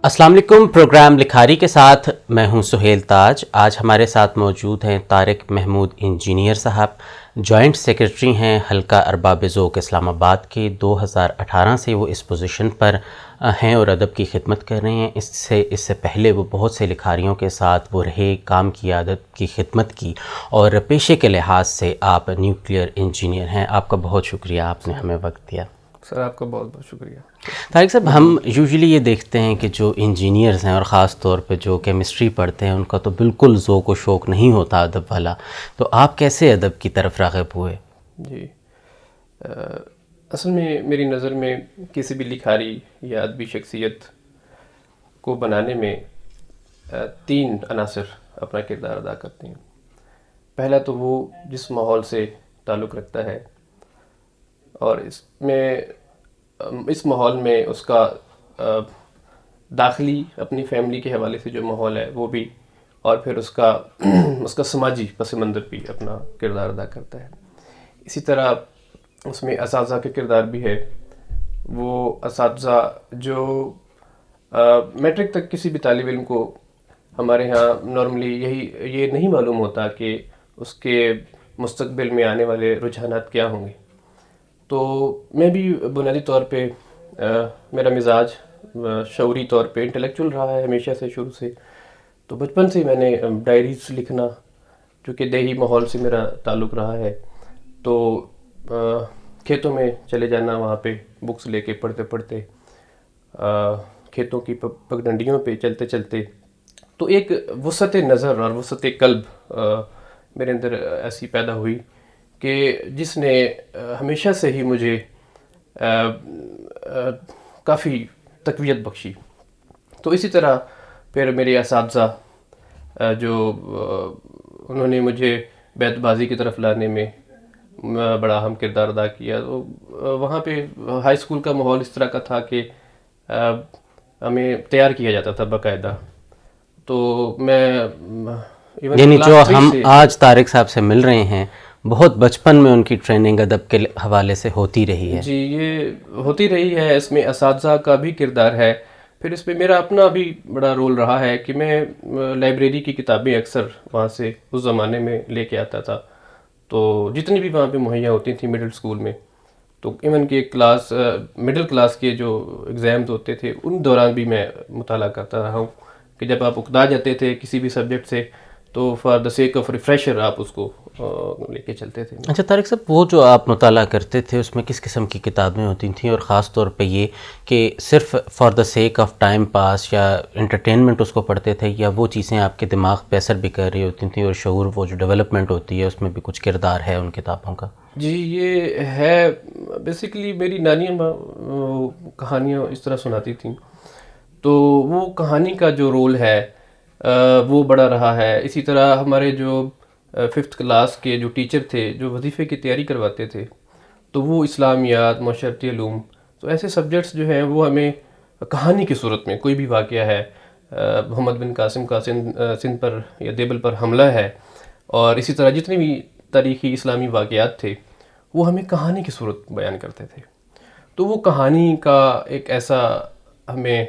السلام علیکم. پروگرام لکھاری کے ساتھ میں ہوں سہیل تاج. آج ہمارے ساتھ موجود ہیں طارق محمود انجینئر صاحب. جوائنٹ سیکرٹری ہیں حلقہ ارباب ذوق اسلام آباد کے. 2018 سے وہ اس پوزیشن پر ہیں اور ادب کی خدمت کر رہے ہیں. اس سے پہلے وہ بہت سے لکھاریوں کے ساتھ وہ رہے، کام کیا، ادب کی خدمت کی، اور پیشے کے لحاظ سے آپ نیوکلیئر انجینئر ہیں. آپ کا بہت شکریہ، آپ نے ہمیں وقت دیا. سر آپ کا بہت بہت شکریہ. طارق صاحب، ہم یوزلی یہ دیکھتے ہیں کہ جو انجینئرز ہیں اور خاص طور پہ جو کیمسٹری پڑھتے ہیں ان کا تو بالکل ذوق و شوق نہیں ہوتا ادب والا. تو آپ کیسے ادب کی طرف راغب ہوئے؟ جی، اصل میں میری نظر میں کسی بھی لکھاری یا ادبی شخصیت کو بنانے میں 3 عناصر اپنا کردار ادا کرتے ہیں. پہلا تو وہ جس ماحول سے تعلق رکھتا ہے، اور اس ماحول میں اس کا داخلی اپنی فیملی کے حوالے سے جو ماحول ہے وہ بھی، اور پھر اس کا سماجی پس منظر بھی اپنا کردار ادا کرتا ہے. اسی طرح اس میں اساتذہ کا کردار بھی ہے. وہ اساتذہ جو میٹرک تک کسی بھی طالب علم کو ہمارے ہاں نارملی یہ نہیں معلوم ہوتا کہ اس کے مستقبل میں آنے والے رجحانات کیا ہوں گے. تو میں بھی بنیادی طور پہ میرا مزاج شعوری طور پہ انٹلیکچول رہا ہے ہمیشہ سے، شروع سے. تو بچپن سے میں نے ڈائریز لکھنا، جو کہ دیہی ماحول سے میرا تعلق رہا ہے، تو کھیتوں میں چلے جانا، وہاں پہ بکس لے کے پڑھتے پڑھتے، کھیتوں کی پگڈنڈیوں پہ چلتے چلتے، تو ایک وسعت نظر اور وسعت قلب میرے اندر ایسی پیدا ہوئی کہ جس نے ہمیشہ سے ہی مجھے کافی تقویت بخشی. تو اسی طرح پھر میرے اساتذہ جو انہوں نے مجھے بیت بازی کی طرف لانے میں بڑا اہم کردار ادا کیا. تو وہاں پہ ہائی اسکول کا ماحول اس طرح کا تھا کہ ہمیں تیار کیا جاتا تھا باقاعدہ. تو میں یعنی جو ہم آج طارق صاحب سے مل رہے ہیں، بہت بچپن میں ان کی ٹریننگ ادب کے حوالے سے ہوتی رہی ہے. جی، یہ ہوتی رہی ہے. اس میں اساتذہ کا بھی کردار ہے. پھر اس میں میرا اپنا بھی بڑا رول رہا ہے کہ میں لائبریری کی کتابیں اکثر وہاں سے اس زمانے میں لے کے آتا تھا. تو جتنی بھی وہاں پہ مہیا ہوتی تھیں مڈل اسکول میں، تو ایون کہ مڈل کلاس کے جو ایگزامز ہوتے تھے ان دوران بھی میں مطالعہ کرتا رہا ہوں کہ جب آپ اقدا جاتے تھے کسی بھی سبجیکٹ سے تو for the sake of refresher آپ اس کو لے کے چلتے تھے. اچھا طارق صاحب، وہ جو آپ مطالعہ کرتے تھے اس میں کس قسم کی کتابیں ہوتی تھیں، اور خاص طور پہ یہ کہ صرف for the sake of time pass یا انٹرٹینمنٹ اس کو پڑھتے تھے، یا وہ چیزیں آپ کے دماغ پہ اثر بھی کر رہی ہوتی تھیں اور شعور وہ جو ڈیولپمنٹ ہوتی ہے اس میں بھی کچھ کردار ہے ان کتابوں کا؟ جی، یہ ہے بیسیکلی میری نانی اماں کہانیاں اس طرح سناتی تھیں، تو وہ کہانی کا جو رول ہے وہ بڑا رہا ہے. اسی طرح ہمارے جو 5th کلاس کے جو ٹیچر تھے جو وظیفے کی تیاری کرواتے تھے، تو وہ اسلامیات، معاشرتی علوم، تو ایسے سبجیکٹس جو ہیں وہ ہمیں کہانی کی صورت میں، کوئی بھی واقعہ ہے، محمد بن قاسم کا سندھ پر یا دیبل پر حملہ ہے، اور اسی طرح جتنے بھی تاریخی اسلامی واقعات تھے وہ ہمیں کہانی کی صورت بیان کرتے تھے. تو وہ کہانی کا ایک ایسا ہمیں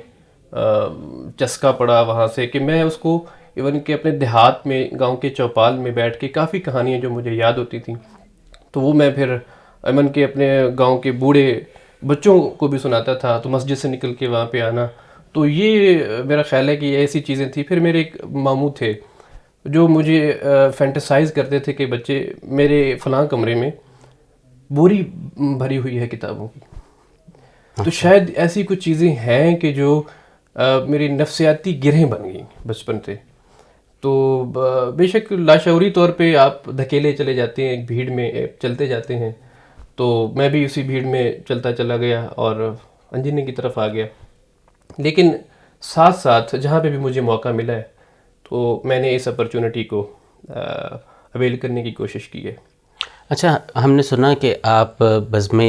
چسکا پڑا وہاں سے کہ میں اس کو ایون کہ اپنے دیہات میں گاؤں کے چوپال میں بیٹھ کے کافی کہانیاں جو مجھے یاد ہوتی تھیں، تو وہ میں پھر ایون کہ اپنے گاؤں کے بوڑھے بچوں کو بھی سناتا تھا. تو مسجد سے نکل کے وہاں پہ آنا، تو یہ میرا خیال ہے کہ یہ ایسی چیزیں تھیں. پھر میرے ایک ماموں تھے جو مجھے فینٹیسائز کرتے تھے کہ بچے میرے فلاں کمرے میں بوری بھری ہوئی ہے کتابوں کی. تو شاید ایسی کچھ چیزیں ہیں کہ جو میری نفسیاتی گرہیں بن گئیں بچپن سے. تو بے شک لاشعوری طور پہ آپ دھکیلے چلے جاتے ہیں، ایک بھیڑ میں چلتے جاتے ہیں. تو میں بھی اسی بھیڑ میں چلتا چلا گیا اور انجینئرنگ کی طرف آ گیا. لیکن ساتھ ساتھ جہاں پہ بھی مجھے موقع ملا ہے تو میں نے اس اپرچونٹی کو اویل کرنے کی کوشش کی ہے. اچھا، ہم نے سنا کہ آپ بزم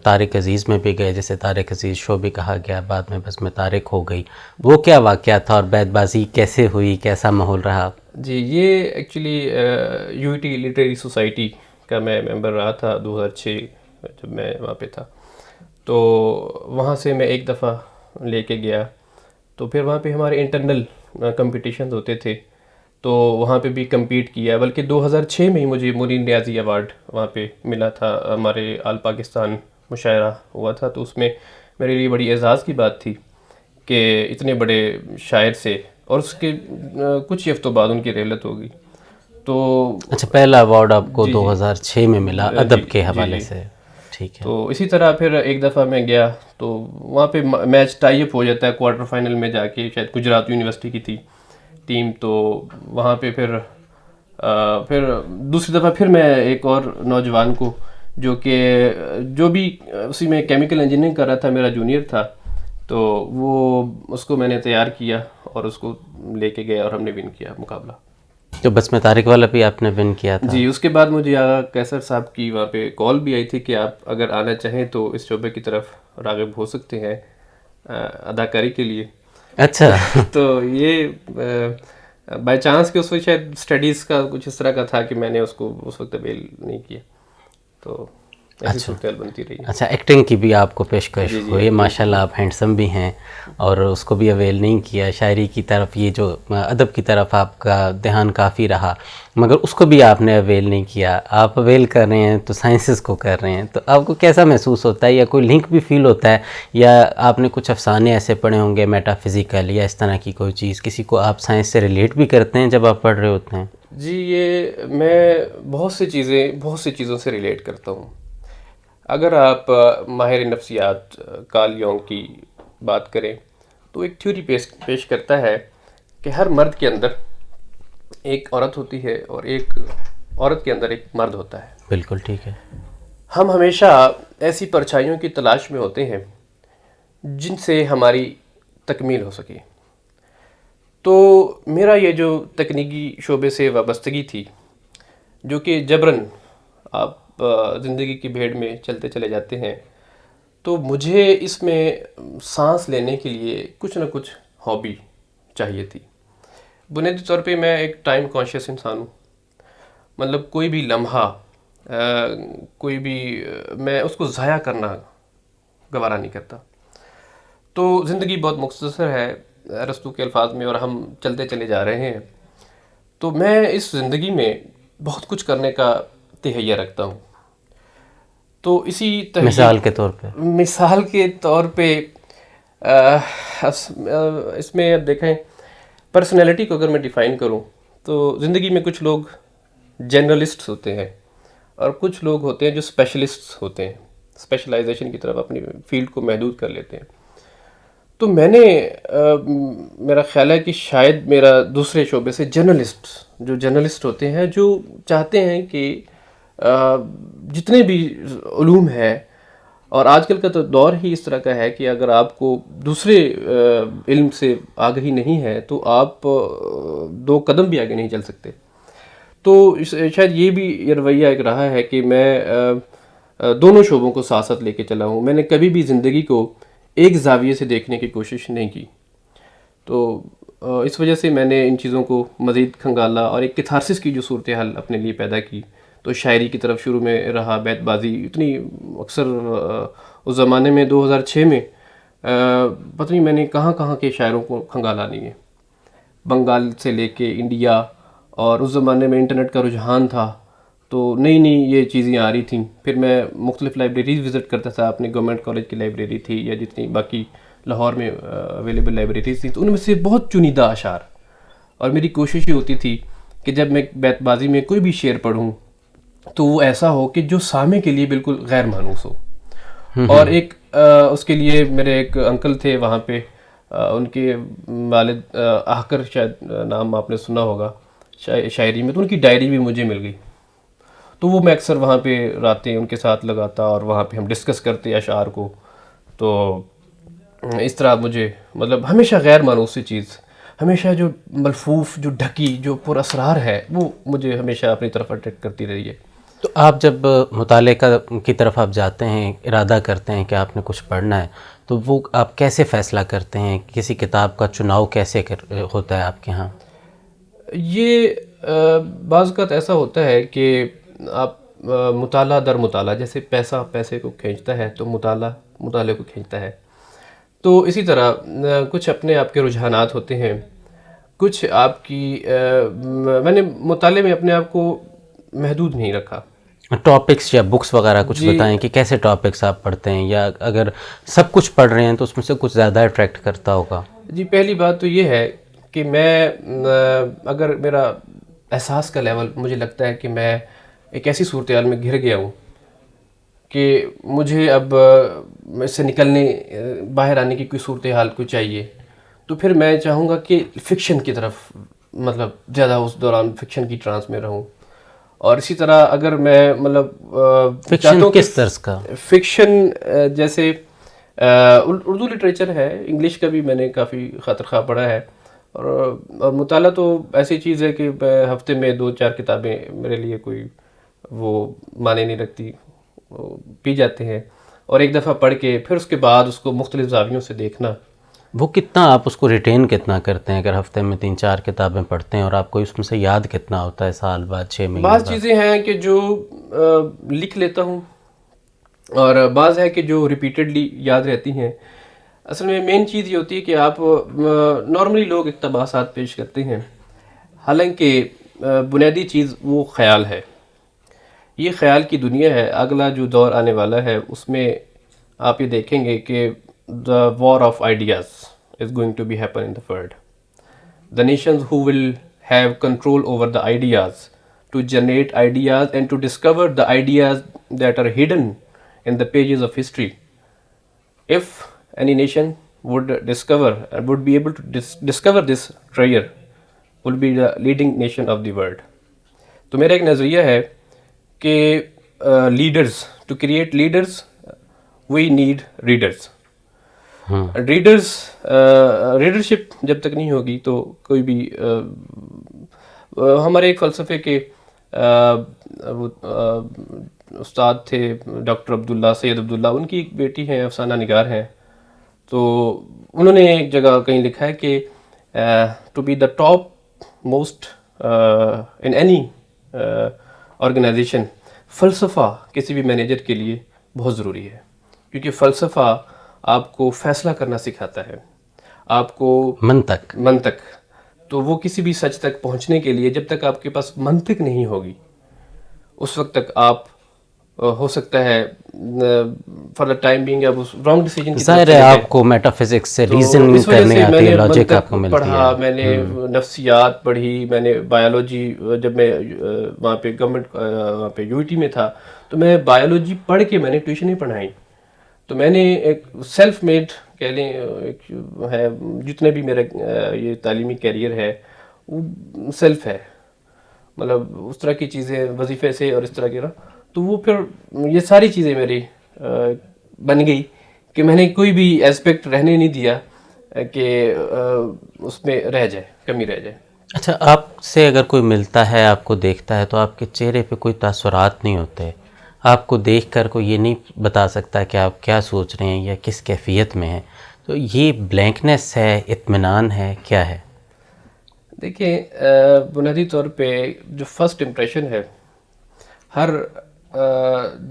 طارق عزیز میں بھی گئے، جسے طارق عزیز شو بھی کہا گیا، بعد میں بزم طارق ہو گئی. وہ کیا واقعہ تھا اور بیت بازی کیسے ہوئی، کیسا ماحول رہا؟ جی، یہ actually U T literary society کا میں ممبر رہا تھا 2006 جب میں وہاں پہ تھا. تو وہاں سے میں ایک دفعہ لے کے گیا. تو پھر وہاں پہ ہمارے انٹرنل کمپٹیشنز ہوتے تھے، تو وہاں پہ بھی کمپیٹ کیا، بلکہ 2006 میں ہی مجھے منیر نیازی ایوارڈ وہاں پہ ملا تھا، ہمارے آل پاکستان مشاعرہ ہوا تھا، تو اس میں میرے لیے بڑی اعزاز کی بات تھی کہ اتنے بڑے شاعر سے، اور اس کے کچھ ہی ہفتوں بعد ان کی رحلت ہو گئی. تو اچھا، پہلا ایوارڈ آپ کو جی 2006 میں ملا جی ادب کے جی حوالے جی. سے. ٹھیک ہے. تو اسی طرح پھر ایک دفعہ میں گیا تو وہاں پہ میچ ٹائی اپ ہو جاتا ہے کوارٹر فائنل میں جا کے، شاید گجرات یونیورسٹی کی تھی ٹیم، تو وہاں پہ پھر دوسری دفعہ پھر میں ایک اور نوجوان کو جو بھی اسی میں کیمیکل انجینئرنگ کر رہا تھا، میرا جونیئر تھا، تو اس کو میں نے تیار کیا اور اس کو لے کے گیا اور ہم نے ون کیا مقابلہ. تو بس میں طارق والا بھی آپ نے ون کیا تھا؟ جی. اس کے بعد مجھے آغا کیسر صاحب کی وہاں پہ کال بھی آئی تھی کہ آپ اگر آنا چاہیں تو اس شعبے کی طرف راغب ہو سکتے ہیں اداکاری کے لیے. اچھا. تو یہ بائی چانس کہ اس وقت شاید اسٹڈیز کا کچھ اس طرح کا تھا کہ میں نے اس کو اس وقت اویل نہیں کیا، تو ایسی صورتحال بنتی رہی. اچھا، ایکٹنگ کی بھی آپ کو پیشکش جی جی ہوئی، ماشاء اللہ آپ ہینڈسم بھی ہیں، اور اس کو بھی اویل نہیں کیا. شاعری کی طرف، یہ جو ادب کی طرف آپ کا دھیان کافی رہا، مگر اس کو بھی آپ نے اویل نہیں کیا. آپ اویل کر رہے ہیں تو سائنسز کو کر رہے ہیں، تو آپ کو کیسا محسوس ہوتا ہے، یا کوئی لنک بھی فیل ہوتا ہے، یا آپ نے کچھ افسانے ایسے پڑھے ہوں گے میٹا فزیکل یا اس طرح کی کوئی چیز، کسی کو آپ سائنس سے ریلیٹ بھی کرتے ہیں جب آپ پڑھ رہے ہوتے ہیں؟ جی. یہ میں بہت سی چیزوں سے ریلیٹ کرتا ہوں. اگر آپ ماہر نفسیات کارل یونگ کی بات کریں تو ایک تھیوری پیش کرتا ہے کہ ہر مرد کے اندر ایک عورت ہوتی ہے اور ایک عورت کے اندر ایک مرد ہوتا ہے. بالکل ٹھیک ہے. ہم ہمیشہ ایسی پرچھائیوں کی تلاش میں ہوتے ہیں جن سے ہماری تکمیل ہو سکے. تو میرا یہ جو تکنیکی شعبے سے وابستگی تھی، جو کہ جبراً آپ زندگی کی بھیڑ میں چلتے چلے جاتے ہیں، تو مجھے اس میں سانس لینے کے لیے کچھ نہ کچھ ہابی چاہیے تھی. بنیادی طور پہ میں ایک ٹائم کانشیس انسان ہوں، مطلب کوئی بھی لمحہ میں اس کو ضائع کرنا گوارا نہیں کرتا. تو زندگی بہت مختصر ہے ارسطو کے الفاظ میں، اور ہم چلتے چلے جا رہے ہیں. تو میں اس زندگی میں بہت کچھ کرنے کا تہیہ رکھتا ہوں. تو اسی مثال کے طور پہ اس میں اب دیکھیں، پرسنالٹی کو اگر میں ڈیفائن کروں تو زندگی میں کچھ لوگ جنرلسٹ ہوتے ہیں اور کچھ لوگ ہوتے ہیں جو اسپیشلسٹ ہوتے ہیں، اسپیشلائزیشن کی طرف اپنی فیلڈ کو محدود کر لیتے ہیں. تو میرا خیال ہے کہ شاید میرا دوسرے شعبے سے جرنلسٹ ہوتے ہیں جو چاہتے ہیں کہ جتنے بھی علوم ہیں، اور آج کل کا تو دور ہی اس طرح کا ہے کہ اگر آپ کو دوسرے علم سے آگہی نہیں ہے تو آپ 2 قدم بھی آگے نہیں چل سکتے. تو شاید یہ بھی رویہ ایک رہا ہے کہ میں دونوں شعبوں کو ساتھ ساتھ لے کے چلا ہوں. میں نے کبھی بھی زندگی کو ایک زاویے سے دیکھنے کی کوشش نہیں کی. تو اس وجہ سے میں نے ان چیزوں کو مزید کھنگالا اور ایک کیتھارسس کی جو صورتحال اپنے لیے پیدا کی. تو شاعری کی طرف شروع میں رہا، بیت بازی اتنی اکثر اس زمانے میں 2006 میں پتہ نہیں میں نے کہاں کے شاعروں کو کھنگالا نہیں ہے، بنگال سے لے کے انڈیا. اور اس زمانے میں انٹرنیٹ کا رجحان تھا، تو نئی یہ چیزیں آ رہی تھیں. پھر میں مختلف لائبریریز وزٹ کرتا تھا، اپنے گورنمنٹ کالج کی لائبریری تھی یا جتنی باقی لاہور میں اویلیبل لائبریریز تھیں، تو ان میں سے بہت چنیدہ اشعار، اور میری کوشش یہ ہوتی تھی کہ جب میں بیت بازی میں کوئی بھی شعر پڑھوں تو وہ ایسا ہو کہ جو سامع کے لیے بالکل غیر مانوس ہو. اور ایک اس کے لیے میرے ایک انکل تھے وہاں پہ، ان کے والد آہکر شاید نام آپ نے سنا ہوگا شاعری میں، تو ان کی ڈائری بھی مجھے مل گئی. تو وہ میں اکثر وہاں پہ راتیں ان کے ساتھ لگاتا اور وہاں پہ ہم ڈسکس کرتے اشعار کو. تو اس طرح مجھے مطلب ہمیشہ غیر مانوس سی چیز، ہمیشہ جو ملفوف، جو ڈھکی، جو پر اسرار ہے، وہ مجھے ہمیشہ اپنی طرف اٹریکٹ کرتی رہی ہے. تو آپ جب مطالعے کی طرف آپ جاتے ہیں، ارادہ کرتے ہیں کہ آپ نے کچھ پڑھنا ہے، تو وہ آپ کیسے فیصلہ کرتے ہیں؟ کسی کتاب کا چناؤ کیسے ہوتا ہے آپ کے ہاں؟ یہ بعض اوقات ایسا ہوتا ہے کہ آپ مطالعہ در مطالعہ، جیسے پیسہ پیسے کو کھینچتا ہے تو مطالعہ مطالعے کو کھینچتا ہے. تو اسی طرح کچھ اپنے آپ کے رجحانات ہوتے ہیں، کچھ آپ کی میں نے مطالعے میں اپنے آپ کو محدود نہیں رکھا. ٹاپکس یا بکس وغیرہ کچھ جی بتائیں کہ کیسے ٹاپکس آپ پڑھتے ہیں، یا اگر سب کچھ پڑھ رہے ہیں تو اس میں سے کچھ زیادہ اٹریکٹ کرتا ہوگا؟ جی، پہلی بات تو یہ ہے کہ میں اگر میرا احساس کا لیول مجھے لگتا ہے کہ میں ایک ایسی صورتحال میں گھر گیا ہوں کہ مجھے اب اس سے نکلنے باہر آنے کی کوئی صورتحال کوئی چاہیے، تو پھر میں چاہوں گا کہ فکشن کی طرف مطلب زیادہ اس دوران فکشن کی ٹرانس میں رہوں. اور اسی طرح اگر میں مطلب فکشن چاہتا ہوں کہ کس طرز کا؟ فکشن جیسے اردو لٹریچر ہے، انگلش کا بھی میں نے کافی خاطر خواہ پڑھا ہے، اور مطالعہ تو ایسی چیز ہے کہ ہفتے میں 2-4 کتابیں میرے لیے کوئی وہ معنی نہیں رکھتی، وہ پی جاتے ہیں، اور ایک دفعہ پڑھ کے پھر اس کے بعد اس کو مختلف زاویوں سے دیکھنا. وہ کتنا آپ اس کو ریٹین کتنا کرتے ہیں اگر ہفتے میں 3-4 کتابیں پڑھتے ہیں، اور آپ کو اس میں سے یاد کتنا ہوتا ہے سال بعد، 6 مہینے بعض بعد؟ چیزیں ہیں کہ جو لکھ لیتا ہوں، اور بعض ہے کہ جو ریپیٹڈلی یاد رہتی ہیں. اصل میں مین چیز یہ ہوتی ہے کہ آپ نارملی لوگ اقتباسات پیش کرتے ہیں، حالانکہ بنیادی چیز وہ خیال ہے. یہ خیال کی دنیا ہے. اگلا جو دور آنے والا ہے اس میں آپ یہ دیکھیں گے کہ the war of ideas is going to be happen in the world. The nations who will have control over the ideas, to generate ideas and to discover the ideas that are hidden in the pages of history. If any nation would discover, would be able to discover this treasure, will be the leading nation of the world. تو میرا ایک نظریہ ہے کہ leaders, to create leaders we need readers. Readership جب تک نہیں ہوگی تو کوئی بھی ہمارے ایک فلسفے کے استاد تھے ڈاکٹر عبداللہ، سید عبداللہ، ان کی ایک بیٹی ہیں، افسانہ نگار ہیں. تو انہوں نے ایک جگہ کہیں لکھا ہے کہ to be the top most in any organization, فلسفہ کسی بھی مینیجر کے لیے بہت ضروری ہے، کیونکہ فلسفہ آپ کو فیصلہ کرنا سکھاتا ہے، آپ کو منطق. تو وہ کسی بھی سچ تک پہنچنے کے لیے جب تک آپ کے پاس منطق نہیں ہوگی اس وقت تک آپ ہو سکتا ہے فار دا ٹائم بینگ آپ رانگ ڈیسیجن کی ظاہر ہے آپ کو میٹا فزکس سے ریزن کرنے آتی ہے، لاجک آپ کو ملتی ہے. پڑھا، میں نے نفسیات پڑھی، میں نے بایولوجی، جب میں وہاں پہ گورنمنٹ وہاں پہ یو ٹی میں تھا تو میں بایولوجی پڑھ کے میں نے ٹیوشن ہی پڑھائی. تو میں نے ایک سیلف میڈ کہہ لیں ایک ہے، جتنے بھی میرا یہ تعلیمی کیریئر ہے وہ سیلف ہے، مطلب اس طرح کی چیزیں وظیفے سے اور اس طرح کی. تو وہ پھر یہ ساری چیزیں میری بن گئی کہ میں نے کوئی بھی ایسپیکٹ رہنے نہیں دیا کہ اس میں رہ جائے، کمی رہ جائے. اچھا، آپ سے اگر کوئی ملتا ہے، آپ کو دیکھتا ہے، تو آپ کے چہرے پہ کوئی تاثرات نہیں ہوتے؟ آپ کو دیکھ کر کوئی یہ نہیں بتا سکتا کہ آپ کیا سوچ رہے ہیں یا کس کیفیت میں ہیں؟ تو یہ بلینکنس ہے، اطمینان ہے، کیا ہے؟ دیکھیں، بنیادی طور پہ جو فرسٹ امپریشن ہے، ہر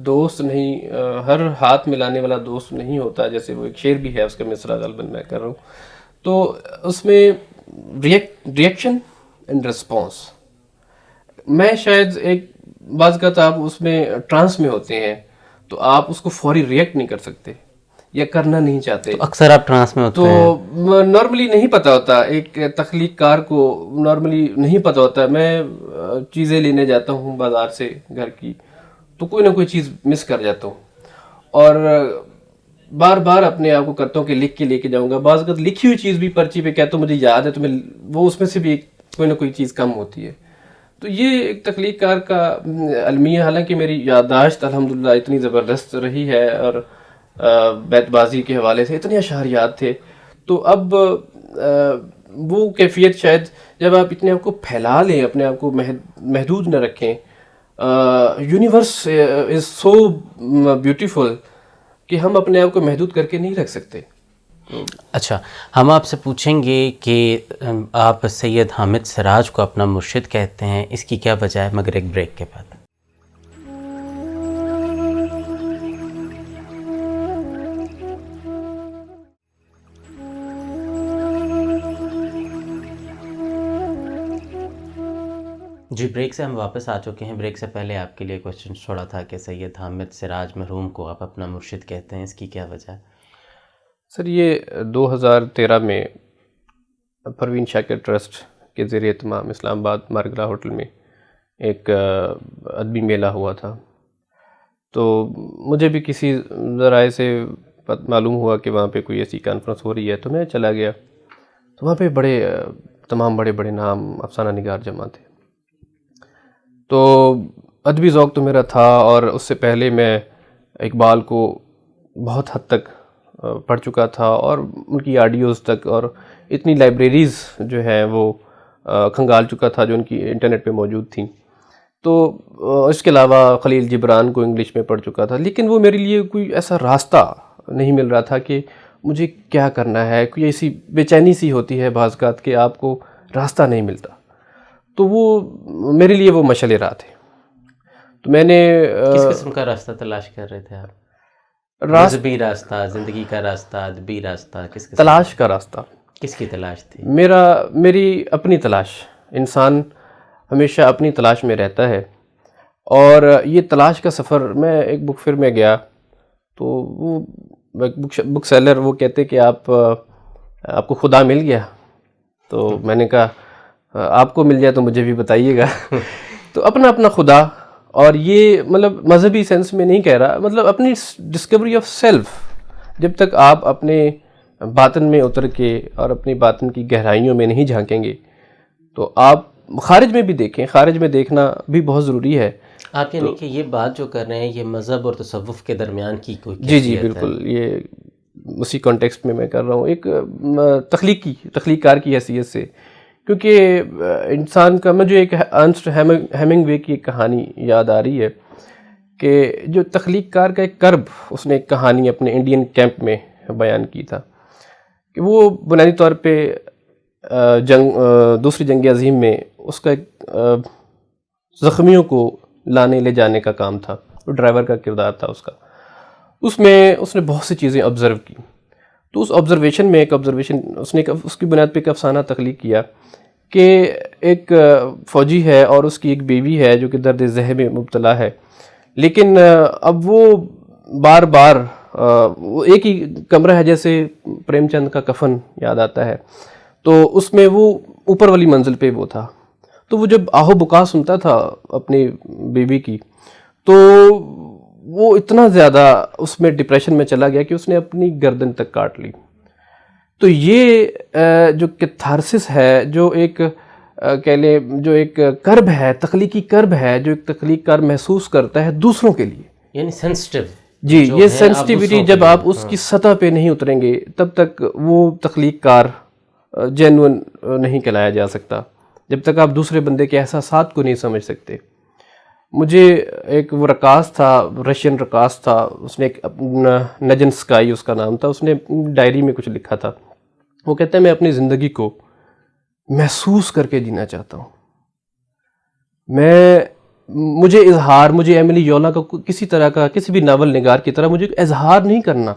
دوست نہیں، ہر ہاتھ ملانے والا دوست نہیں ہوتا. جیسے وہ ایک شعر بھی ہے، اس کا مصرع غالباً میں کر رہا ہوں، تو اس میں ریئیکشن اینڈ رسپانس، میں شاید ایک بعض کا آپ اس میں ٹرانس میں ہوتے ہیں تو آپ اس کو فوری ریئیکٹ نہیں کر سکتے یا کرنا نہیں چاہتے. تو اکثر آپ ٹرانس میں ہوتے ہیں. تو نارملی نہیں پتہ ہوتا، ایک تخلیق کار کو نارملی نہیں پتہ ہوتا. میں چیزیں لینے جاتا ہوں بازار سے گھر کی، تو کوئی نہ کوئی چیز مس کر جاتا ہوں، اور بار بار اپنے آپ کو کرتا ہوں کہ لکھ کے لے کے جاؤں گا. بعض اوقات لکھی ہوئی چیز بھی پرچی پہ کہتا ہوں مجھے یاد ہے، تو میں وہ اس میں سے بھی کوئی نہ کوئی چیز کم ہوتی ہے. تو یہ ایک تخلیق کار کا المیہ. حالانکہ میری یادداشت الحمدللہ اتنی زبردست رہی ہے، اور بیت بازی کے حوالے سے اتنے اشعاریات تھے. تو اب وہ کیفیت شاید جب آپ اتنے آپ کو پھیلا لیں، اپنے آپ کو محدود نہ رکھیں. یونیورس از سو بیوٹیفل کہ ہم اپنے آپ کو محدود کر کے نہیں رکھ سکتے. اچھا، ہم آپ سے پوچھیں گے کہ آپ سید حامد سراج کو اپنا مرشد کہتے ہیں، اس کی کیا وجہ ہے، مگر ایک بریک کے بعد. جی بریک سے ہم واپس آ چکے ہیں. بریک سے پہلے آپ کے لیے کوشچن چھوڑا تھا کہ سید حامد سراج مرحوم کو آپ اپنا مرشد کہتے ہیں، اس کی کیا وجہ ہے؟ سر یہ 2013 میں پروین شاکر ٹرسٹ کے زیر اہتمام اسلام آباد مارگرہ ہوٹل میں ایک ادبی میلہ ہوا تھا. تو مجھے بھی کسی ذرائع سے معلوم ہوا کہ وہاں پہ کوئی ایسی کانفرنس ہو رہی ہے، تو میں چلا گیا. تو وہاں پہ تمام بڑے بڑے نام افسانہ نگار جمع تھے. تو ادبی ذوق تو میرا تھا، اور اس سے پہلے میں اقبال کو بہت حد تک پڑھ چکا تھا، اور ان کی آڈیوز تک، اور اتنی لائبریریز جو ہیں وہ کھنگال چکا تھا جو ان کی انٹرنیٹ پہ موجود تھیں. تو اس کے علاوہ خلیل جبران کو انگلش میں پڑھ چکا تھا، لیکن وہ میرے لیے کوئی ایسا راستہ نہیں مل رہا تھا کہ مجھے کیا کرنا ہے. کوئی ایسی بے چینی سی ہوتی ہے بعض اوقات کہ آپ کو راستہ نہیں ملتا. تو وہ میرے لیے وہ مشعل راہ تھے. تو میں نے کس قسم کا راستہ تلاش کر رہے تھے آپ؟ مذہبی راستہ، زندگی کا راستہ، ادبی راستہ، کس قسم تلاش کا راستہ؟ کس کی تلاش تھی؟ میری اپنی تلاش. انسان ہمیشہ اپنی تلاش میں رہتا ہے، اور یہ تلاش کا سفر، میں ایک بک فیئر میں گیا تو وہ بک سیلر وہ کہتے کہ آپ کو خدا مل گیا. تو میں نے کہا آپ کو مل جائے تو مجھے بھی بتائیے گا. تو اپنا اپنا خدا، اور یہ مطلب مذہبی سینس میں نہیں کہہ رہا، مطلب اپنی ڈسکوری آف سیلف. جب تک آپ اپنے باطن میں اتر کے اور اپنی باطن کی گہرائیوں میں نہیں جھانکیں گے تو آپ خارج میں بھی دیکھیں. خارج میں دیکھنا بھی بہت ضروری ہے. آپ یعنی کہ یہ بات جو کر رہے ہیں یہ مذہب اور تصوف کے درمیان کی کوئی جی بالکل، یہ اسی کانٹیکسٹ میں کر رہا ہوں، ایک تخلیق کار کی حیثیت سے. کیونکہ انسان کا، مجھے ایک ارنسٹ ہیمنگ وے کی ایک کہانی یاد آ رہی ہے کہ جو تخلیق کار کا ایک کرب، اس نے ایک کہانی اپنے انڈین کیمپ میں بیان کی تھا کہ وہ بنیادی طور پہ دوسری جنگ عظیم میں اس کا ایک زخمیوں کو لانے لے جانے کا کام تھا. وہ ڈرائیور کا کردار تھا اس کا. اس میں اس نے بہت سی چیزیں آبزرو کی. تو اس آبزرویشن میں اس کی بنیاد پہ ایک افسانہ تخلیق کیا کہ ایک فوجی ہے اور اس کی ایک بیوی ہے جو کہ درد ذہ میں مبتلا ہے. لیکن اب وہ بار بار وہ ایک ہی کمرہ ہے، جیسے پریم چند کا کفن یاد آتا ہے، تو اس میں وہ اوپر والی منزل پہ وہ تھا. تو وہ جب آہو بکا سنتا تھا اپنی بیوی کی، تو وہ اتنا زیادہ اس میں ڈپریشن میں چلا گیا کہ اس نے اپنی گردن تک کاٹ لی. تو یہ جو کیتھارسس ہے، جو ایک کہہ لیں جو ایک کرب ہے، تخلیقی کرب ہے، جو ایک تخلیق کار محسوس کرتا ہے دوسروں کے لیے، یعنی سینسٹیو. جی، یہ سینسٹیوٹی جب آپ اس کی سطح پہ نہیں اتریں گے تب تک وہ تخلیق کار جینون نہیں کہلایا جا سکتا، جب تک آپ دوسرے بندے کے احساسات کو نہیں سمجھ سکتے. مجھے ایک وہ رقاص تھا، رشین رقاص تھا، اس نے ایک نجن سکائی اس کا نام تھا، اس نے ڈائری میں کچھ لکھا تھا. وہ کہتا ہے میں اپنی زندگی کو محسوس کر کے جینا چاہتا ہوں. مجھے ایملی یولا کا کسی طرح کا، کسی بھی ناول نگار کی طرح مجھے اظہار نہیں کرنا،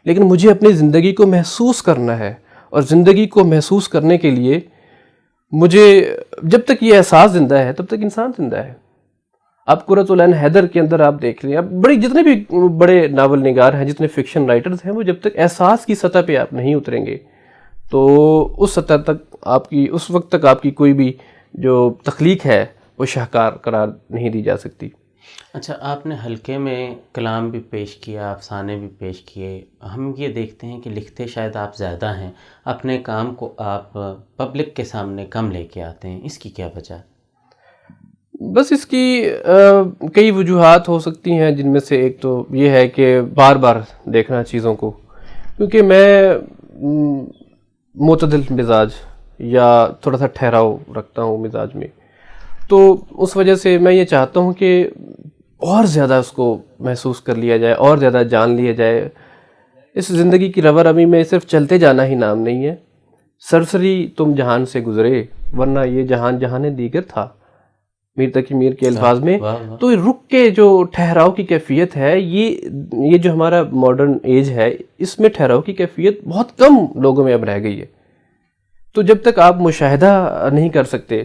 لیکن مجھے اپنی زندگی کو محسوس کرنا ہے. اور زندگی کو محسوس کرنے کے لیے مجھے، جب تک یہ احساس زندہ ہے تب تک انسان زندہ ہے. آپ قرۃ العین حیدر کے اندر آپ دیکھ لیں، اب جتنے بھی بڑے ناول نگار ہیں، جتنے فکشن رائٹرز ہیں، وہ جب تک احساس کی سطح پہ آپ نہیں اتریں گے تو اس سطح تک اس وقت تک آپ کی کوئی بھی جو تخلیق ہے وہ شاہکار قرار نہیں دی جا سکتی. اچھا، آپ نے حلقے میں کلام بھی پیش کیا، افسانے بھی پیش کیے. ہم یہ دیکھتے ہیں کہ لکھتے شاید آپ زیادہ ہیں، اپنے کام کو آپ پبلک کے سامنے کم لے کے آتے ہیں، اس کی کیا وجہ؟ بس اس کی کئی وجوہات ہو سکتی ہیں، جن میں سے ایک تو یہ ہے کہ بار بار دیکھنا چیزوں کو، کیونکہ میں معتدل مزاج یا تھوڑا سا ٹھہراؤ رکھتا ہوں مزاج میں، تو اس وجہ سے میں یہ چاہتا ہوں کہ اور زیادہ اس کو محسوس کر لیا جائے، اور زیادہ جان لیا جائے. اس زندگی کی رہا رمی میں صرف چلتے جانا ہی نام نہیں ہے. سرسری تم جہان سے گزرے ورنہ یہ جہان جہان دیگر تھا، میر تقی میر کے الفاظ میں. تو رک کے جو ٹھہراؤ کی کیفیت ہے، یہ جو ہمارا ماڈرن ایج ہے، اس میں ٹھہراؤ کی کیفیت بہت کم لوگوں میں اب رہ گئی ہے. تو جب تک آپ مشاہدہ نہیں کر سکتے،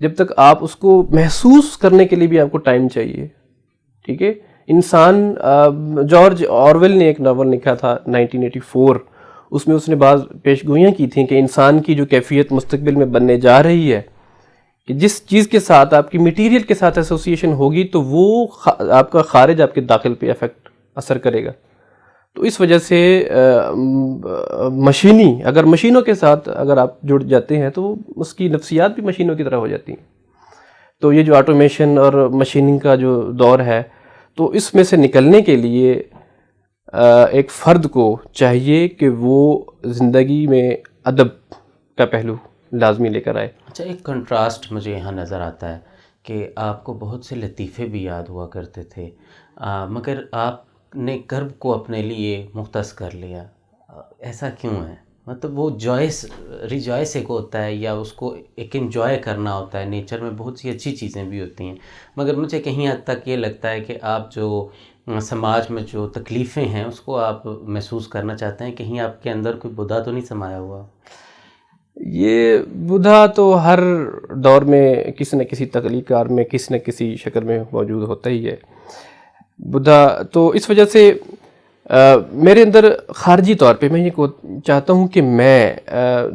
جب تک آپ اس کو محسوس کرنے کے لیے بھی آپ کو ٹائم چاہیے. ٹھیک ہے. انسان جارج آرویل نے ایک ناول لکھا تھا 1984. اس میں اس نے بعض پیش گوئیاں کی تھیں کہ انسان کی جو کیفیت مستقبل میں بننے جا رہی ہے کہ جس چیز کے ساتھ آپ کی میٹیریل کے ساتھ ایسوسیشن ہوگی تو وہ آپ کا خارج آپ کے داخل پہ اثر کرے گا. تو اس وجہ سے اگر مشینوں کے ساتھ اگر آپ جڑ جاتے ہیں تو اس کی نفسیات بھی مشینوں کی طرح ہو جاتی ہیں. تو یہ جو آٹومیشن اور مشیننگ کا جو دور ہے تو اس میں سے نکلنے کے لیے ایک فرد کو چاہیے کہ وہ زندگی میں ادب کا پہلو لازمی لے کر آئے. اچھا، ایک کنٹراسٹ مجھے یہاں نظر آتا ہے کہ آپ کو بہت سے لطیفے بھی یاد ہوا کرتے تھے، مگر آپ نے کرب کو اپنے لیے مختص کر لیا. ایسا کیوں ہے؟ مطلب وہ ریجوائس ایک ہوتا ہے یا اس کو ایک انجوائے کرنا ہوتا ہے. نیچر میں بہت سی اچھی چیزیں بھی ہوتی ہیں، مگر مجھے کہیں حد تک یہ لگتا ہے کہ آپ جو سماج میں جو تکلیفیں ہیں اس کو آپ محسوس کرنا چاہتے ہیں. کہیں آپ کے اندر کوئی بدھا تو نہیں سمایا ہوا؟ یہ بدھا تو ہر دور میں کسی نہ کسی تخلیق کار میں کسی نہ کسی شکل میں موجود ہوتا ہی ہے. بدھا تو اس وجہ سے میرے اندر خارجی طور پہ میں یہ چاہتا ہوں کہ میں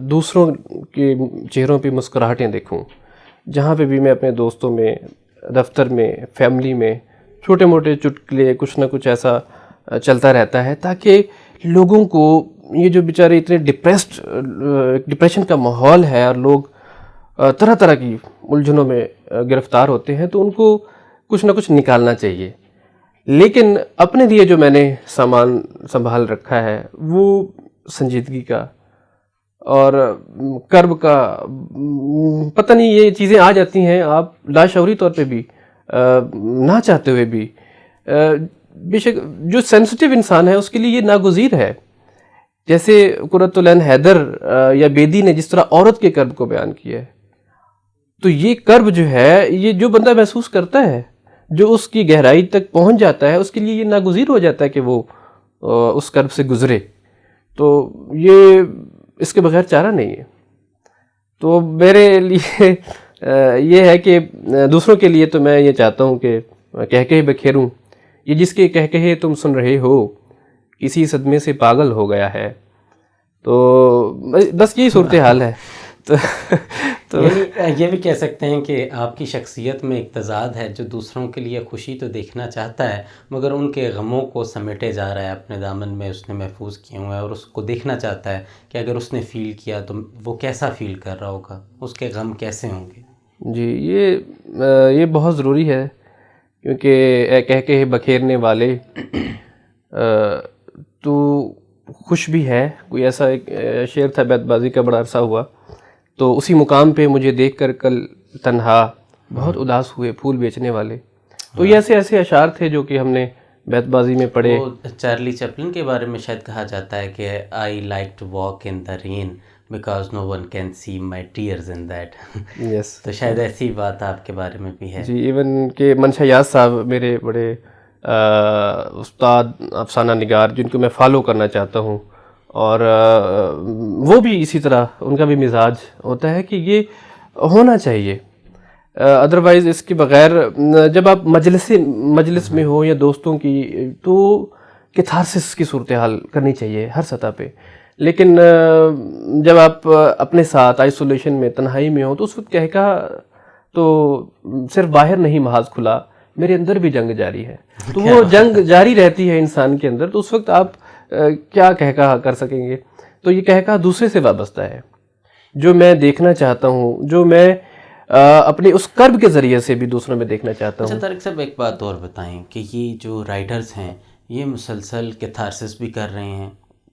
دوسروں کے چہروں پہ مسکراہٹیں دیکھوں. جہاں پہ بھی میں اپنے دوستوں میں، دفتر میں، فیملی میں چھوٹے موٹے چٹکلے کچھ نہ کچھ ایسا چلتا رہتا ہے تاکہ لوگوں کو یہ جو بیچارے اتنے ڈپریشن کا ماحول ہے اور لوگ طرح طرح کی الجھنوں میں گرفتار ہوتے ہیں تو ان کو کچھ نہ کچھ نکالنا چاہیے. لیکن اپنے لیے جو میں نے سامان سنبھال رکھا ہے وہ سنجیدگی کا اور کرب کا. پتہ نہیں یہ چیزیں آ جاتی ہیں آپ لاشعوری طور پہ بھی نہ چاہتے ہوئے بھی. بے شک جو سینسٹیو انسان ہے اس کے لیے یہ ناگزیر ہے. جیسے قرۃ العین حیدر یا بیدی نے جس طرح عورت کے کرب کو بیان کیا ہے تو یہ کرب جو ہے یہ جو بندہ محسوس کرتا ہے، جو اس کی گہرائی تک پہنچ جاتا ہے، اس کے لیے یہ ناگزیر ہو جاتا ہے کہ وہ اس کرب سے گزرے. تو یہ اس کے بغیر چارہ نہیں ہے. تو میرے لیے یہ ہے کہ دوسروں کے لیے تو میں یہ چاہتا ہوں کہ کہہ کے بکھیروں یہ جس کے کہہ کہے تم سن رہے ہو کسی صدمے سے پاگل ہو گیا ہے. تو بس یہی صورتحال ہے. تو یہ بھی کہہ سکتے ہیں کہ آپ کی شخصیت میں ایک تضاد ہے، جو دوسروں کے لیے خوشی تو دیکھنا چاہتا ہے مگر ان کے غموں کو سمیٹے جا رہا ہے، اپنے دامن میں اس نے محفوظ کیے ہوئے ہیں اور اس کو دیکھنا چاہتا ہے کہ اگر اس نے فیل کیا تو وہ کیسا فیل کر رہا ہوگا، اس کے غم کیسے ہوں گے. جی یہ بہت ضروری ہے کیونکہ کہہ کے بکھیرنے والے تو خوش بھی ہے. کوئی ایسا ایک شعر تھا بیت بازی کا، بڑا عرصہ ہوا تو اسی مقام پہ مجھے دیکھ کر کل تنہا بہت اداس ہوئے پھول بیچنے والے. تو یہ ایسے اشعار تھے جو کہ ہم نے بیت بازی میں پڑھے. چارلی چپلن کے بارے میں شاید کہا جاتا ہے کہ I like to walk in the rain because no one can see my tears in that. Yes, تو شاید ایسی بات آپ کے بارے میں بھی ہے. جی، ایون کہ منشا یاز صاحب میرے بڑے استاد افسانہ نگار جن کو میں فالو کرنا چاہتا ہوں، اور وہ بھی اسی طرح ان کا بھی مزاج ہوتا ہے کہ یہ ہونا چاہیے. ادروائز اس کے بغیر جب آپ مجلس میں ہو یا دوستوں کی تو کیتھارسس کی صورتحال کرنی چاہیے ہر سطح پہ. لیکن جب آپ اپنے ساتھ آئسولیشن میں تنہائی میں ہو تو اس وقت کہا تو صرف باہر نہیں محاذ کھلا، میرے اندر بھی جنگ جاری ہے. تو وہ جنگ جاری رہتی ہے انسان کے اندر. تو اس وقت آپ کیا کہا کر سکیں گے؟ تو یہ کہا دوسرے سے وابستہ ہے. جو میں دیکھنا چاہتا ہوں، جو میں اپنے اس کرب کے ذریعے سے بھی دوسروں میں دیکھنا چاہتا ہوں. اچھا طارق صاحب، ایک بات اور بتائیں کہ یہ جو رائٹرز ہیں یہ مسلسل کیتھارسس بھی کر رہے ہیں،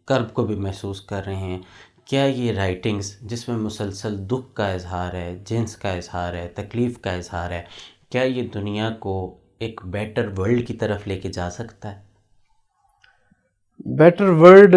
کرب کو بھی محسوس کر رہے ہیں. کیا یہ رائٹنگز جس میں مسلسل دکھ کا اظہار ہے، جنس کا اظہار ہے، تکلیف کا اظہار ہے، کیا یہ دنیا کو ایک بیٹر ورلڈ کی طرف لے کے جا سکتا ہے؟ بیٹر ورلڈ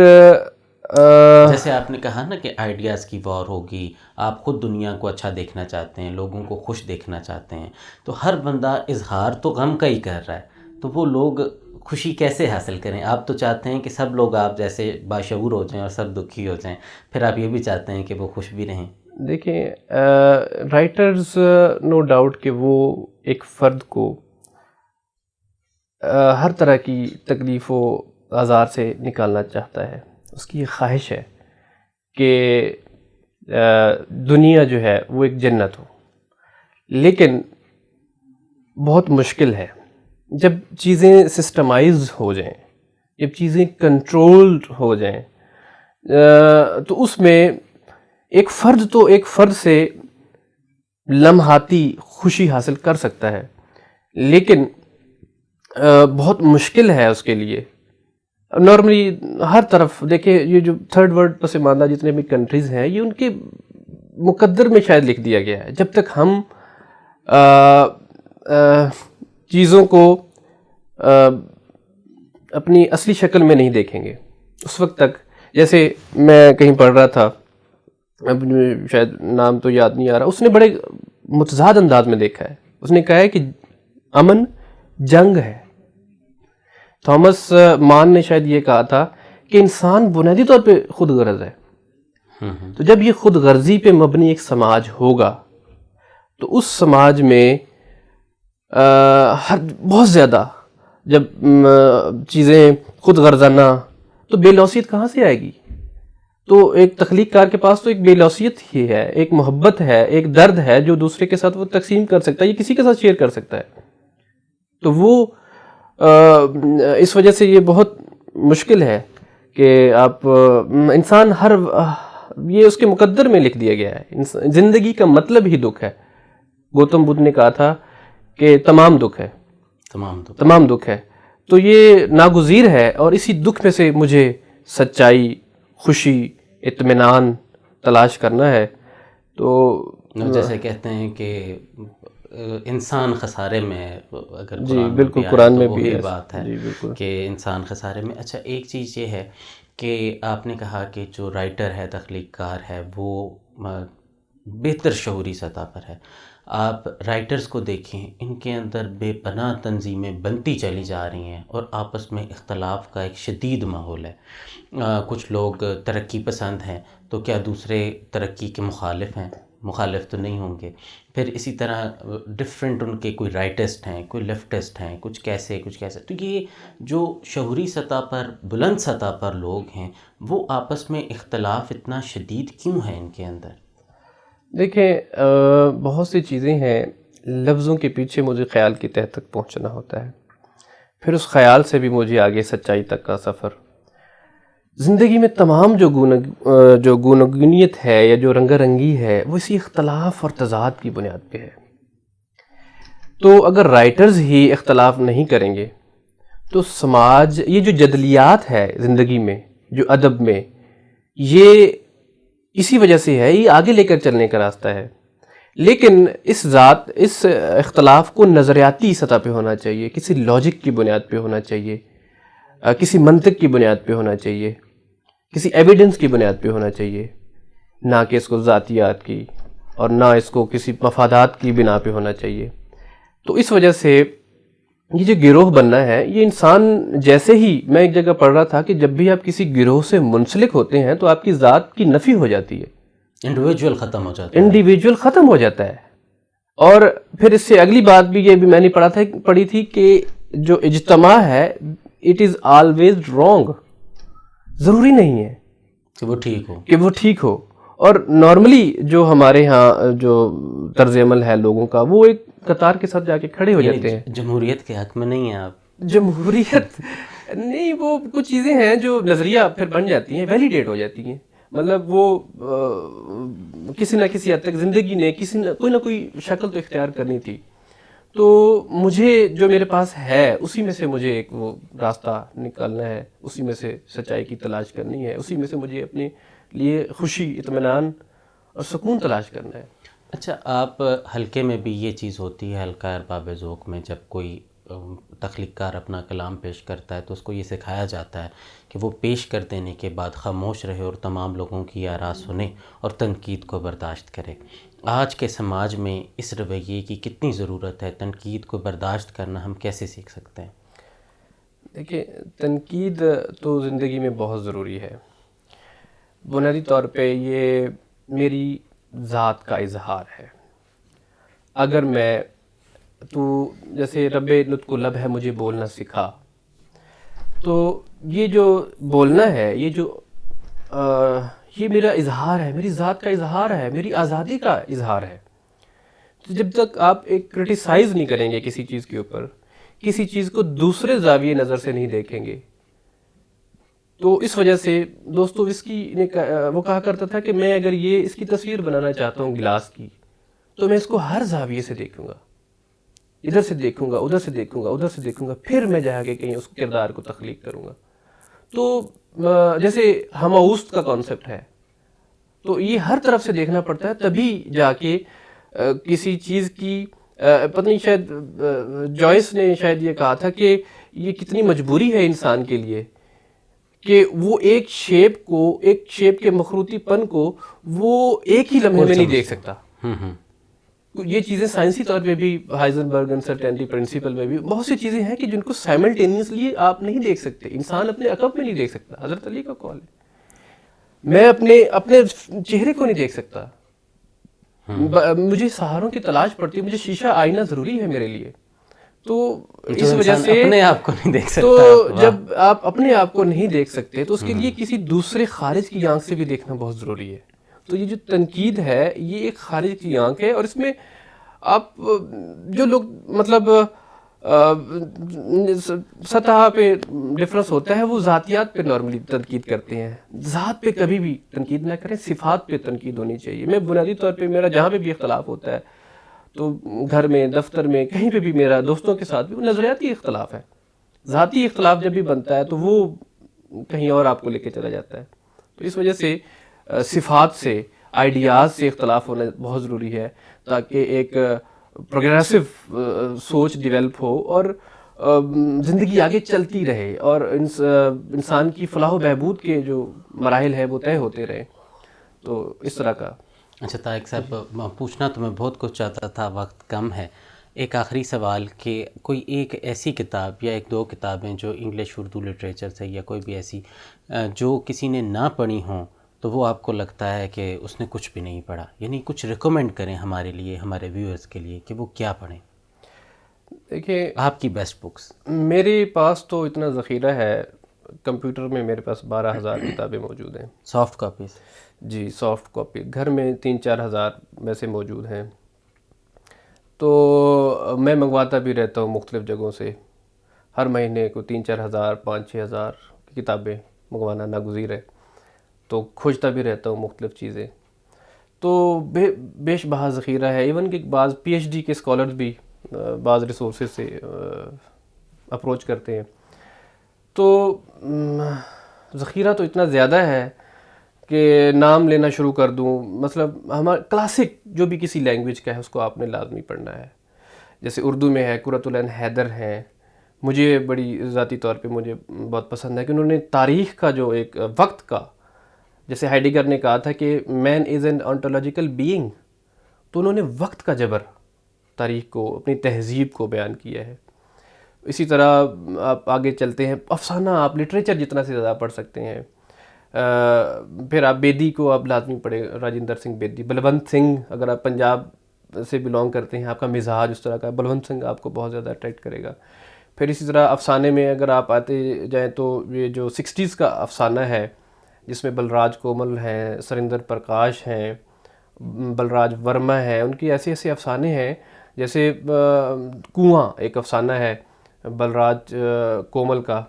جیسے آپ نے کہا نا کہ آئیڈیاز کی وار ہوگی، آپ خود دنیا کو اچھا دیکھنا چاہتے ہیں، لوگوں کو خوش دیکھنا چاہتے ہیں، تو ہر بندہ اظہار تو غم کا ہی کر رہا ہے، تو وہ لوگ خوشی کیسے حاصل کریں؟ آپ تو چاہتے ہیں کہ سب لوگ آپ جیسے باشعور ہو جائیں اور سب دکھی ہو جائیں، پھر آپ یہ بھی چاہتے ہیں کہ وہ خوش بھی رہیں. دیکھیں رائٹرز نو ڈاؤٹ کہ وہ ایک فرد کو ہر طرح کی تکلیف و آزار سے نکالنا چاہتا ہے. اس کی یہ خواہش ہے کہ دنیا جو ہے وہ ایک جنت ہو. لیکن بہت مشکل ہے جب چیزیں سسٹمائز ہو جائیں، جب چیزیں کنٹرولڈ ہو جائیں، تو اس میں ایک فرد تو ایک فرد سے لمحاتی خوشی حاصل کر سکتا ہے، لیکن بہت مشکل ہے اس کے لیے. نارملی ہر طرف دیکھیں، یہ جو تھرڈ ورلڈ پسماندہ جتنے بھی کنٹریز ہیں، یہ ان کے مقدر میں شاید لکھ دیا گیا ہے جب تک ہم چیزوں کو اپنی اصلی شکل میں نہیں دیکھیں گے اس وقت تک. جیسے میں کہیں پڑھ رہا تھا، اب شاید نام تو یاد نہیں آ رہا، اس نے بڑے متضاد انداز میں دیکھا ہے. اس نے کہا ہے کہ امن جنگ ہے. تھامس مان نے شاید یہ کہا تھا کہ انسان بنیادی طور پہ خود غرض ہے. تو جب یہ خود غرضی پہ مبنی ایک سماج ہوگا تو اس سماج میں بہت زیادہ جب چیزیں خود غرضانہ، تو بے لوثیت کہاں سے آئے گی؟ تو ایک تخلیق کار کے پاس تو ایک بے لوثیت ہی ہے، ایک محبت ہے، ایک درد ہے جو دوسرے کے ساتھ وہ تقسیم کر سکتا ہے، یہ کسی کے ساتھ شیئر کر سکتا ہے. تو وہ اس وجہ سے یہ بہت مشکل ہے کہ آپ انسان یہ اس کے مقدر میں لکھ دیا گیا ہے. زندگی کا مطلب ہی دکھ ہے. گوتم بدھ نے کہا تھا کہ تمام دکھ ہے، تمام دکھ ہے. تو یہ ناگزیر ہے، اور اسی دکھ میں سے مجھے سچائی، خوشی، اطمینان تلاش کرنا ہے. تو جیسے کہتے ہیں کہ انسان خسارے میں ہے، اگر جی بالکل قرآن میں بھی بات ہے کہ انسان خسارے میں. اچھا، ایک چیز یہ ہے کہ آپ نے کہا کہ جو رائٹر ہے، تخلیق کار ہے، وہ بہتر شعوری سطح پر ہے. آپ رائٹرز کو دیکھیں، ان کے اندر بے پناہ تنظیمیں بنتی چلی جا رہی ہیں اور آپس میں اختلاف کا ایک شدید ماحول ہے. کچھ لوگ ترقی پسند ہیں تو کیا دوسرے ترقی کے مخالف ہیں؟ مخالف تو نہیں ہوں گے. پھر اسی طرح ڈفرینٹ ان کے کوئی رائٹسٹ ہیں، کوئی لیفٹسٹ ہیں، کچھ کیسے. تو یہ جو شعوری سطح پر، بلند سطح پر لوگ ہیں، وہ آپس میں اختلاف اتنا شدید کیوں ہے ان کے اندر؟ دیکھیں بہت سی چیزیں ہیں، لفظوں کے پیچھے مجھے خیال کی تہہ تک پہنچنا ہوتا ہے، پھر اس خیال سے بھی مجھے آگے سچائی تک کا سفر. زندگی میں تمام جو گوناگونیت ہے یا جو رنگا رنگی ہے، وہ اسی اختلاف اور تضاد کی بنیاد پہ ہے. تو اگر رائٹرز ہی اختلاف نہیں کریں گے تو سماج، یہ جو جدلیات ہے زندگی میں، جو ادب میں، یہ اسی وجہ سے ہے، یہ آگے لے کر چلنے کا راستہ ہے. لیکن اس اختلاف کو نظریاتی سطح پہ ہونا چاہیے، کسی لاجک کی بنیاد پہ ہونا چاہیے، کسی منطق کی بنیاد پہ ہونا چاہیے، کسی ایویڈنس کی بنیاد پہ ہونا چاہیے، نہ کہ اس کو ذاتیات کی، اور نہ اس کو کسی مفادات کی بنا پہ ہونا چاہیے. تو اس وجہ سے یہ جو گروہ بننا ہے، یہ انسان جیسے ہی، میں ایک جگہ پڑھ رہا تھا کہ جب بھی آپ کسی گروہ سے منسلک ہوتے ہیں تو آپ کی ذات کی نفی ہو جاتی ہے، انڈیویجول ختم ہو جاتا ہے، انڈیویجول ختم ہو جاتا ہے. اور پھر اس سے اگلی بات بھی یہ بھی میں نے پڑھی تھی کہ جو اجتماع ہے، اٹ از آلویز رانگ. ضروری نہیں ہے کہ وہ ٹھیک ہو. اور نارملی جو ہمارے ہاں جو طرز عمل ہے لوگوں کا، وہ ایک قطار کے ساتھ جا کے کھڑے ہو جاتے ہیں. جمہوریت کے حق میں نہیں ہیں آپ؟ جمہوریت نہیں، وہ کچھ چیزیں ہیں جو نظریہ پھر بن جاتی ہیں، ویلیڈیٹ ہو جاتی ہیں. مطلب وہ کسی نہ کسی حد تک زندگی نے کوئی نہ کوئی شکل تو اختیار کرنی تھی. تو مجھے جو میرے پاس ہے اسی میں سے مجھے ایک وہ راستہ نکالنا ہے، اسی میں سے سچائی کی تلاش کرنی ہے، اسی میں سے مجھے اپنے لیے خوشی، اطمینان اور سکون تلاش کرنا ہے. اچھا، آپ حلقے میں بھی یہ چیز ہوتی ہے، حلقہ ارباب ذوق میں، جب کوئی تخلیق کار اپنا کلام پیش کرتا ہے تو اس کو یہ سکھایا جاتا ہے کہ وہ پیش کر دینے کے بعد خاموش رہے اور تمام لوگوں کی آراء سنے اور تنقید کو برداشت کرے. آج کے سماج میں اس رویے کی کتنی ضرورت ہے؟ تنقید کو برداشت کرنا ہم کیسے سیکھ سکتے ہیں؟ دیکھیں، تنقید تو زندگی میں بہت ضروری ہے. بنیادی طور پہ یہ میری ذات کا اظہار ہے. اگر میں تو جیسے رب نطق و لب ہے مجھے بولنا سکھا، تو یہ جو بولنا ہے، یہ میرا اظہار ہے، میری ذات کا اظہار ہے، میری آزادی کا اظہار ہے. تو جب تک آپ ایک کرٹیسائز نہیں کریں گے کسی چیز کے اوپر، کسی چیز کو دوسرے زاویے نظر سے نہیں دیکھیں گے، تو اس وجہ سے دوستو وہ کہا کرتا تھا کہ میں اگر اس کی تصویر بنانا چاہتا ہوں گلاس کی، تو میں اس کو ہر زاویے سے دیکھوں گا، ادھر سے دیکھوں گا، ادھر سے دیکھوں گا، ادھر سے دیکھوں گا، پھر میں جا کے کہیں اس کردار کو تخلیق کروں گا. تو جیسے ہماؤست کا کانسیپٹ ہے، تو یہ ہر طرف سے دیکھنا پڑتا ہے، تبھی جا کے کسی چیز کی پتہ نہیں، شاید جوائس نے شاید یہ کہا تھا کہ یہ کتنی مجبوری ہے انسان کے لیے کہ وہ ایک شیپ کے مخروطی پن کو وہ ایک ہی لمحے میں نہیں دیکھ سکتا. یہ چیزیں سائنسی طور پہ بھی ہائزنبرگ انسرٹینٹی پرنسپل میں بھی بہت سی چیزیں ہیں کہ جن کو سائملٹینیسلی آپ نہیں دیکھ سکتے. انسان اپنے عقب میں نہیں دیکھ سکتا. حضرت علی کا قول ہے، میں اپنے چہرے کو نہیں دیکھ سکتا، مجھے سہاروں کی تلاش پڑتی ہے، مجھے شیشہ آئینہ ضروری ہے میرے لیے. تو اس وجہ سے اپنے آپ کو نہیں دیکھ سکتا. تو جب آپ اپنے آپ کو نہیں دیکھ سکتے تو اس کے لیے کسی دوسرے خارج کی آنکھ سے بھی دیکھنا بہت ضروری ہے. تو یہ جو تنقید ہے یہ ایک خارج کی آنکھ ہے، اور اس میں آپ جو لوگ مطلب سطح پہ ڈفرنس ہوتا ہے وہ ذاتیات پہ نارملی تنقید کرتے ہیں. ذات پہ کبھی بھی تنقید نہ کریں، صفات پہ تنقید ہونی چاہیے. میں بنیادی طور پہ میرا جہاں پہ بھی اختلاف ہوتا ہے، تو گھر میں، دفتر میں، کہیں پہ بھی میرا دوستوں کے ساتھ بھی وہ نظریاتی اختلاف ہے. ذاتی اختلاف جب بھی بنتا ہے تو وہ کہیں اور آپ کو لے کے چلا جاتا ہے. تو اس وجہ سے صفات سے، آئیڈیاز سے اختلاف ہونا بہت ضروری ہے، تاکہ ایک پروگریسو سوچ ڈیولپ ہو اور زندگی آگے چلتی رہے، اور انسان کی فلاح و بہبود کے جو مراحل ہیں وہ طے ہوتے رہے. تو اس طرح کا. اچھا طارق صاحب، پوچھنا تو میں بہت کچھ چاہتا تھا، وقت کم ہے. ایک آخری سوال کہ کوئی ایک ایسی کتاب یا ایک دو کتابیں جو انگلش اردو لٹریچر سے یا کوئی بھی ایسی جو کسی نے نہ پڑھی ہوں تو وہ آپ کو لگتا ہے کہ اس نے کچھ بھی نہیں پڑھا، یعنی کچھ ریکمینڈ کریں ہمارے لیے، ہمارے ویورز کے لیے کہ وہ کیا پڑھیں؟ دیکھیں، آپ کی بیسٹ بکس. میرے پاس تو اتنا ذخیرہ ہے، کمپیوٹر میں میرے پاس 12,000 کتابیں موجود ہیں. Soft copies? جی، سافٹ کاپی. گھر میں 3-4 ہزار ویسے موجود ہیں. تو میں منگواتا بھی رہتا ہوں مختلف جگہوں سے. ہر مہینے کو 3-4 ہزار، 5-6 ہزار کی کتابیں منگوانا ناگزیر ہے. تو کھوجتا بھی رہتا ہوں مختلف چیزیں. تو بیش بہا ذخیرہ ہے. ایون کہ بعض پی ایچ ڈی کے اسکالرز بھی بعض ریسورسز سے اپروچ کرتے ہیں. تو ذخیرہ تو اتنا زیادہ ہے کہ نام لینا شروع کر دوں. مطلب ہمارا کلاسک جو بھی کسی لینگویج کا ہے اس کو آپ نے لازمی پڑھنا ہے. جیسے اردو میں ہے قرۃ العین حیدر ہیں، مجھے بڑی ذاتی طور پہ مجھے بہت پسند ہے کہ انہوں نے تاریخ کا جو ایک وقت کا، جیسے ہائیڈگر نے کہا تھا کہ مین از این آنٹولوجیکل بینگ، تو انہوں نے وقت کا جبر تاریخ کو، اپنی تہذیب کو بیان کیا ہے. اسی طرح آپ آگے چلتے ہیں، افسانہ آپ لٹریچر جتنا سے زیادہ پڑھ سکتے ہیں. پھر آپ بیدی کو آپ لازمی پڑھیں، راجندر سنگھ بیدی. بلونت سنگھ، اگر آپ پنجاب سے بلونگ کرتے ہیں، آپ کا مزاج اس طرح کا، بلونت سنگھ آپ کو بہت زیادہ اٹریکٹ کرے گا. پھر اسی طرح افسانے میں اگر آپ آتے جائیں تو یہ جو 60s کا افسانہ ہے جس میں بلراج کومل ہیں، سریندر پرکاش ہیں، بلراج ورما ہیں، ان کی ایسے ایسے افسانے ہیں. جیسے کنواں ایک افسانہ ہے بلراج کومل کا،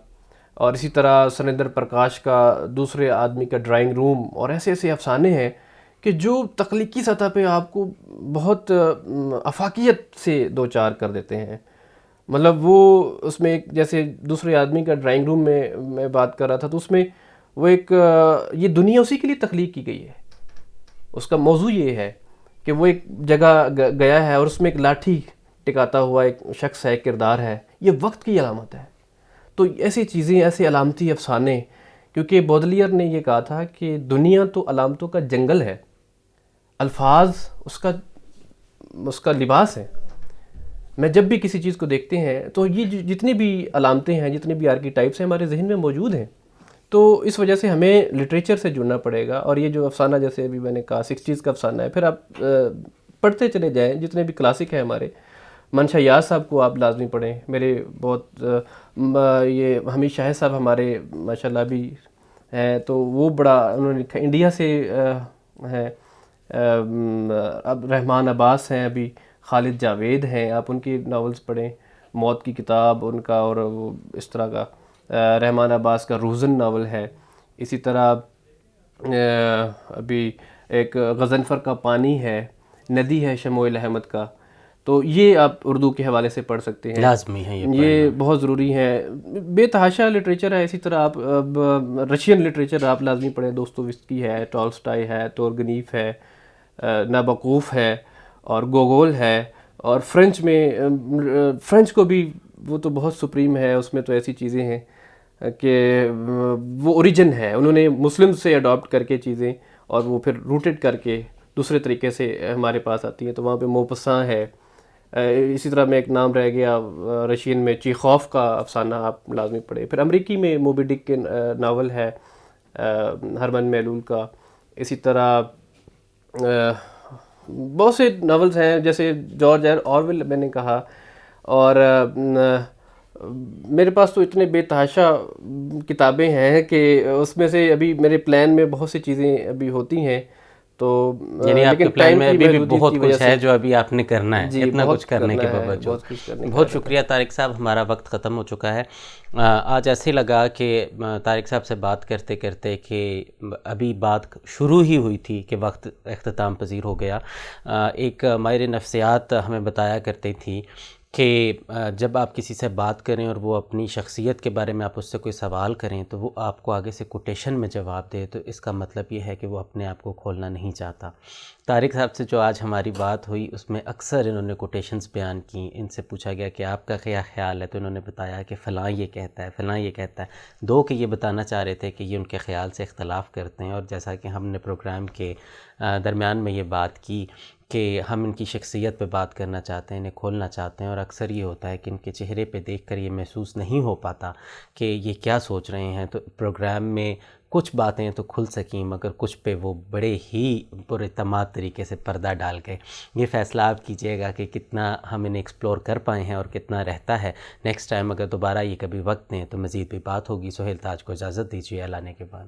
اور اسی طرح سریندر پرکاش کا دوسرے آدمی کا ڈرائنگ روم، اور ایسے ایسے افسانے ہیں کہ جو تخلیقی سطح پہ آپ کو بہت افاقیت سے دو چار کر دیتے ہیں. مطلب وہ اس میں ایک، جیسے دوسرے آدمی کا ڈرائنگ روم میں بات کر رہا تھا، تو اس میں وہ ایک، یہ دنیا اسی کے لیے تخلیق کی گئی ہے. اس کا موضوع یہ ہے کہ وہ ایک جگہ گیا ہے اور اس میں ایک لاٹھی ٹکاتا ہوا ایک شخص ہے، ایک کردار ہے. یہ وقت کی علامت ہے. تو ایسی چیزیں، ایسے علامتی افسانے، کیونکہ بودلیئر نے یہ کہا تھا کہ دنیا تو علامتوں کا جنگل ہے، الفاظ اس کا لباس ہے. میں جب بھی کسی چیز کو دیکھتے ہیں تو یہ جتنی بھی علامتیں ہیں، جتنے بھی آرکی ٹائپس ہیں ہمارے ذہن میں موجود ہیں، تو اس وجہ سے ہمیں لٹریچر سے جڑنا پڑے گا. اور یہ جو افسانہ جیسے ابھی میں نے کہا 60s کا افسانہ ہے، پھر آپ پڑھتے چلے جائیں، جتنے بھی کلاسک ہیں ہمارے، منشا یاز صاحب کو آپ لازمی پڑھیں. میرے بہت یہ حمید شاہد صاحب ہمارے ماشاءاللہ بھی ہیں، تو وہ بڑا انہوں نے لکھا. انڈیا سے ہیں اب رحمان عباس ہیں، ابھی خالد جاوید ہیں، آپ ان کی ناولز پڑھیں. موت کی کتاب ان کا، اور وہ اس طرح کا رحمان عباس کا روزن ناول ہے. اسی طرح ابھی ایک غضنفر کا پانی ہے، ندی ہے شموئیل احمد کا. تو یہ آپ اردو کے حوالے سے پڑھ سکتے ہیں، لازمی ہے یہ بہت ضروری ہے. بے تحاشا لٹریچر ہے. اسی طرح آپ رشین لٹریچر آپ لازمی پڑھیں. دوستویسکی ہے، ٹالسٹائی ہے، تورگنیف ہے، نابوکوف ہے، اور گوگول ہے. اور فرینچ میں فرینچ کو بھی وہ تو بہت سپریم ہے. اس میں تو ایسی چیزیں ہیں کہ وہ اوریجن ہے، انہوں نے مسلم سے اڈاپٹ کر کے چیزیں، اور وہ پھر روٹڈ کر کے دوسرے طریقے سے ہمارے پاس آتی ہیں. تو وہاں پہ موپساں ہے. اسی طرح میں ایک نام رہ گیا رشین میں، چیخوف کا افسانہ آپ لازمی پڑھیں. پھر امریکی میں موبی ڈک کے ناول ہے ہرمن میلول کا. اسی طرح بہت سے ناولز ہیں، جیسے جارج آرویل میں نے کہا. اور میرے پاس تو اتنے بے تحاشا کتابیں ہیں کہ اس میں سے ابھی میرے پلان میں بہت سی چیزیں ابھی ہوتی ہیں. تو یعنی آپ کے لیکن پلان ٹائم میں کی ابھی بھی محدودیت بہت کی وجہ کچھ سے، ہے جو ابھی آپ نے کرنا ہے، جی اتنا کچھ بہت کرنے کے کرنا ہے، باوجود. بہت کچھ کرنے کا بہت ارادہ شکریہ طارق صاحب، ہمارا وقت ختم ہو چکا ہے. آج ایسے لگا کہ طارق صاحب سے بات کرتے کرتے کہ ابھی بات شروع ہی ہوئی تھی کہ وقت اختتام پذیر ہو گیا. ایک ماہر نفسیات ہمیں بتایا کرتی تھی کہ جب آپ کسی سے بات کریں اور وہ اپنی شخصیت کے بارے میں آپ اس سے کوئی سوال کریں تو وہ آپ کو آگے سے کوٹیشن میں جواب دے، تو اس کا مطلب یہ ہے کہ وہ اپنے آپ کو کھولنا نہیں چاہتا. طارق صاحب سے جو آج ہماری بات ہوئی اس میں اکثر انہوں نے کوٹیشنز بیان کی. ان سے پوچھا گیا کہ آپ کا کیا خیال ہے، تو انہوں نے بتایا کہ فلاں یہ کہتا ہے، فلاں یہ کہتا ہے. دو کہ یہ بتانا چاہ رہے تھے کہ یہ ان کے خیال سے اختلاف کرتے ہیں. اور جیسا کہ ہم نے پروگرام کے درمیان میں یہ بات کی کہ ہم ان کی شخصیت پہ بات کرنا چاہتے ہیں، انہیں کھولنا چاہتے ہیں، اور اکثر یہ ہوتا ہے کہ ان کے چہرے پہ دیکھ کر یہ محسوس نہیں ہو پاتا کہ یہ کیا سوچ رہے ہیں. تو پروگرام میں کچھ باتیں تو کھل سکیں، مگر کچھ پہ وہ بڑے ہی پراعتماد طریقے سے پردہ ڈال کے. یہ فیصلہ آپ کیجئے گا کہ کتنا ہم انہیں ایکسپلور کر پائے ہیں اور کتنا رہتا ہے. نیکسٹ ٹائم اگر دوبارہ یہ کبھی وقت دیں تو مزید بھی بات ہوگی. سہیل تاج کو اجازت دیجیے، اللہ نے کے بعد.